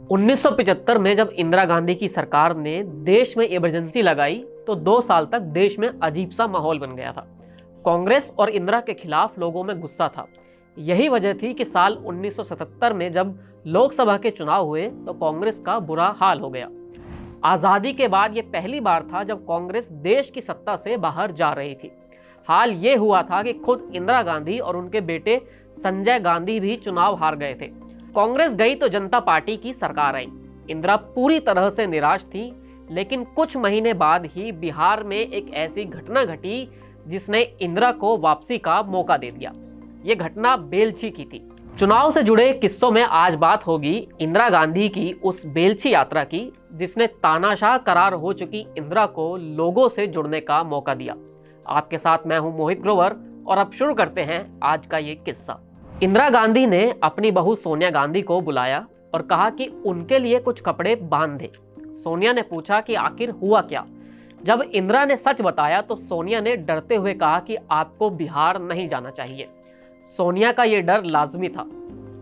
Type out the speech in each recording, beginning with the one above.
1975 में जब इंदिरा गांधी की सरकार ने देश में इमरजेंसी लगाई तो 2 साल तक देश में अजीब सा माहौल बन गया था। कांग्रेस और इंदिरा के खिलाफ लोगों में गुस्सा था। यही वजह थी कि साल 1977 में जब लोकसभा के चुनाव हुए तो कांग्रेस का बुरा हाल हो गया। आज़ादी के बाद यह पहली बार था जब कांग्रेस देश की सत्ता से बाहर जा रही थी। हाल ये हुआ था कि खुद इंदिरा गांधी और उनके बेटे संजय गांधी भी चुनाव हार गए थे। कांग्रेस गई तो जनता पार्टी की सरकार आई। इंदिरा पूरी तरह से निराश थी, लेकिन कुछ महीने बाद ही बिहार में एक ऐसी घटना घटी जिसने इंदिरा को वापसी का मौका दे दिया। ये घटना बेलछी की थी। चुनाव से जुड़े किस्सों में आज बात होगी इंदिरा गांधी की उस बेलछी यात्रा की जिसने तानाशाह करार हो चुकी इंदिरा को लोगों से जुड़ने का मौका दिया। आपके साथ मैं हूं मोहित ग्रोवर और अब शुरू करते हैं आज का ये किस्सा। इंदिरा गांधी ने अपनी बहू सोनिया गांधी को बुलाया और कहा कि उनके लिए कुछ कपड़े बांध दे। सोनिया ने पूछा कि आखिर हुआ क्या। जब इंदिरा ने सच बताया तो सोनिया ने डरते हुए कहा कि आपको बिहार नहीं जाना चाहिए। सोनिया का यह डर लाजमी था।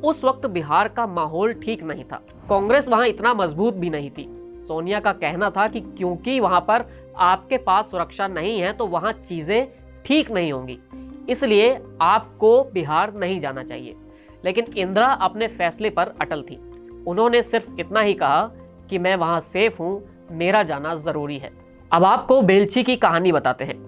उस वक्त बिहार का माहौल ठीक नहीं था। कांग्रेस वहां इतना मजबूत भी नहीं थी। सोनिया का कहना था कि क्योंकि वहां पर आपके पास सुरक्षा नहीं है तो वहां चीजें ठीक नहीं होंगी, इसलिए आपको बिहार नहीं जाना चाहिए। लेकिन इंदिरा अपने फैसले पर अटल थी। उन्होंने सिर्फ इतना ही कहा कि मैं वहां सेफ हूं, मेरा जाना जरूरी है। अब आपको बेलछी की कहानी बताते हैं।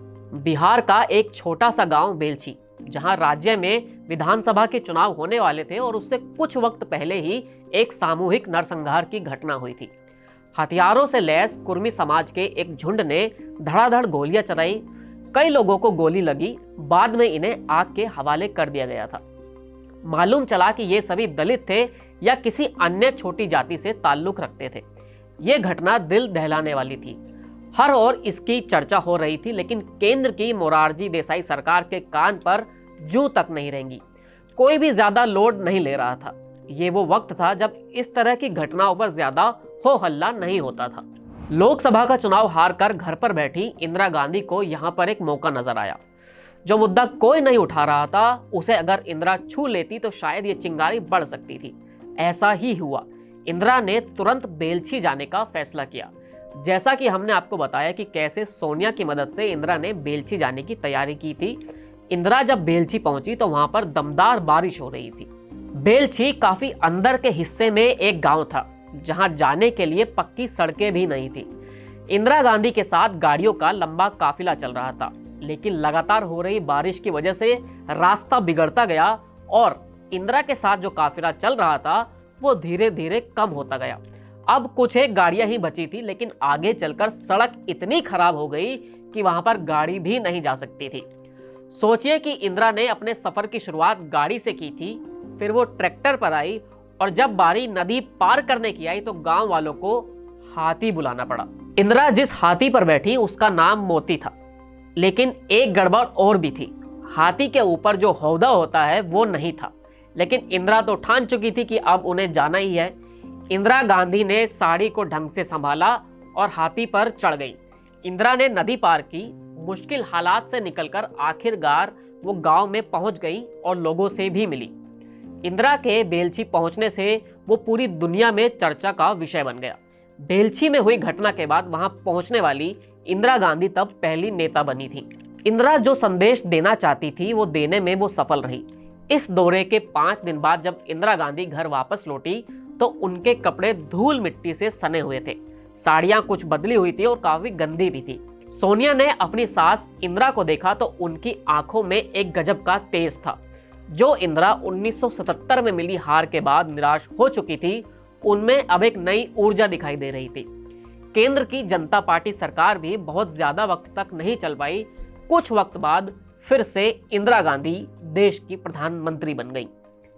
बिहार का एक छोटा सा गांव बेलछी, जहां राज्य में विधानसभा के चुनाव होने वाले थे और उससे कुछ वक्त पहले ही एक सामूहिक नरसंहार की घटना हुई थी। हथियारों से लैस कुर्मी समाज के एक झुंड ने धड़ाधड़ गोलियां चलाई। कई लोगों को गोली लगी। बाद में इन्हें आग के हवाले कर दिया गया था। मालूम चला कि ये सभी दलित थे या किसी अन्य छोटी जाति से ताल्लुक रखते थे। ये घटना दिल दहलाने वाली थी। हर ओर इसकी चर्चा हो रही थी, लेकिन केंद्र की मोरारजी देसाई सरकार के कान पर जूं तक नहीं रेंगी। कोई भी ज्यादा लोड नहीं ले रहा था। ये वो वक्त था जब इस तरह की घटनाओं पर ज्यादा हो हल्ला नहीं होता था। लोकसभा का चुनाव हार कर घर पर बैठी इंदिरा गांधी को यहाँ पर एक मौका नजर आया। जो मुद्दा कोई नहीं उठा रहा था, उसे अगर इंदिरा छू लेती तो शायद ये चिंगारी बढ़ सकती थी। ऐसा ही हुआ। इंदिरा ने तुरंत बेलछी जाने का फैसला किया। जैसा कि हमने आपको बताया कि कैसे सोनिया की मदद से इंदिरा ने बेलछी जाने की तैयारी की थी। इंदिरा जब बेलछी पहुंची तो वहां पर दमदार बारिश हो रही थी। बेलछी काफी अंदर के हिस्से में एक गांव था, जहां जाने के लिए पक्की सड़कें भी नहीं थी। इंदिरा गांधी के साथ गाड़ियों का लंबा काफिला चल रहा था, लेकिन लगातार हो रही बारिश की वजह से रास्ता बिगड़ता गया और इंदिरा के साथ जो काफिला चल रहा था वो धीरे धीरे कम होता गया। अब कुछ एक गाड़ियां ही बची थी, लेकिन आगे चलकर सड़क इतनी खराब हो गई कि वहां पर गाड़ी भी नहीं जा सकती थी। सोचिए कि इंदिरा ने अपने सफर की शुरुआत गाड़ी से की थी, फिर वो ट्रैक्टर पर आई और जब बारी नदी पार करने की आई तो गांव वालों को हाथी बुलाना पड़ा। इंदिरा जिस हाथी पर बैठी उसका नाम मोती था, लेकिन एक गड़बड़ और भी थी। हाथी के ऊपर जो हौदा होता है वो नहीं था, लेकिन इंदिरा तो ठान चुकी थी कि अब उन्हें जाना ही है। इंदिरा गांधी ने साड़ी को ढंग से संभाला और हाथी पर चढ़ गई। इंदिरा ने नदी पार की। मुश्किल हालात से निकलकर आखिरकार वो गांव में पहुंच गई और लोगों से भी मिली। इंदिरा के बेलछी पहुंचने से वो पूरी दुनिया में चर्चा का विषय बन गया। बेलछी में हुई घटना के बाद वहां पहुंचने वाली इंदिरा गांधी तब पहली नेता बनी थी। इंदिरा जो संदेश देना चाहती थी वो देने में वो सफल रही। इस दौरे के 5 दिन बाद जब इंदिरा गांधी घर वापस लौटी तो उनके कपड़े धूल मिट्टी से सने हुए थे। साड़ियां कुछ बदली हुई थी और काफी गंदी भी थी। सोनिया ने अपनी सास इंदिरा को देखा तो उनकी आंखों में एक गजब का तेज था। जो इंदिरा 1977 में मिली हार के बाद निराश हो चुकी थी, उनमें अब एक नई ऊर्जा दिखाई दे रही थी। केंद्र की जनता पार्टी सरकार भी बहुत ज्यादा वक्त तक नहीं चल पाई। कुछ वक्त बाद फिर से इंदिरा गांधी देश की प्रधानमंत्री बन गई।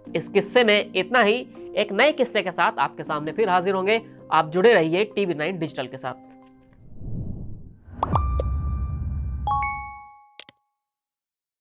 इस किस्से में इतना ही। एक नए किस्से के साथ आपके सामने फिर हाजिर होंगे। आप जुड़े रहिए TV9 डिजिटल के साथ।